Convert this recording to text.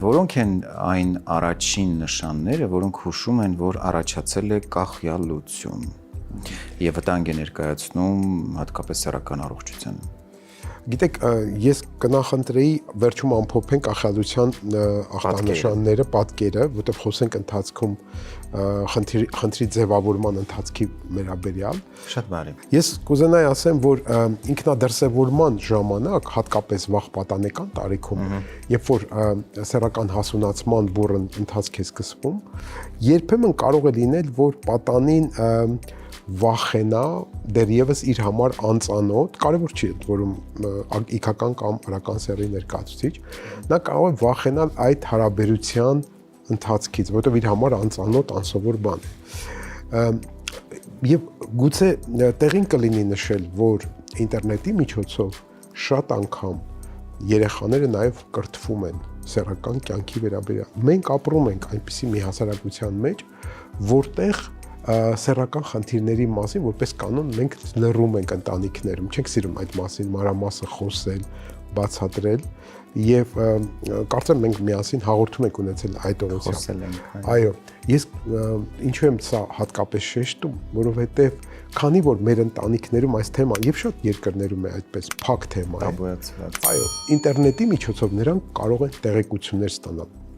որոնք են այն առաջին նշանները, որոնք հուշում են, որ առաջացել է կախյալություն եւ վտանգ է ներկայացնում հատկապես սեռական առողջության։ Գիտեք, ես կնախընտրեի վերջում ամփոփենք կախյալության ախտանշանները, պատկերը, որտեղ խոսենք ընթացքում խնդրի ձևավորման ընթացքի վերաբերյալ։ Շատ բարի։ Ես կուզենայի ասեմ, որ ինքնադրսևորման ժամանակ, հատկապես վաղ պատանեկան տարիքում, երբ որ սեռական հասունացման բուռն ընթացք է սկսվում, երբեմն կարող է լինել, որ պատանին վախենա դեռևս իր համար անծանոթ, կարևոր չի որում իգական կամ արական սեռի ներկայացուցիչ, նա կարող է վախենալ այդ հարաբերության ընթացքից, որովհետև իր համար անծանոթ, անսովոր բան է։ Եվ գուցե տեղին կլինի նշել, որ ինտերնետի միջոցով շատ անգամ երեխաները նաև կրթվում են սեռական կյանքի վերաբերյալ։ Մենք ապրում ենք այնպիսի մի հասարակության մեջ, որտեղ սեռական խնդիրների մասին որպես կանոն մենք լռում ենք ընտանիքներում, չենք սիրում այդ մասին մանրամասը խոսել, բացատրել եւ կարծեմ մենք միասին հաղորդում ենք ունեցել այդ օրենսով։ Այո, ես ինչու եմ սա հատկապես շեշտում, որովհետեւ քանի որ մեր ընտանիքներում այս թեման եւ շատ երկրներում է այդպես փակ թեմա է, տաբուացված։ Այո, ինտերնետի միջոցով նրանք կարող են տեղեկություններ ստանալ։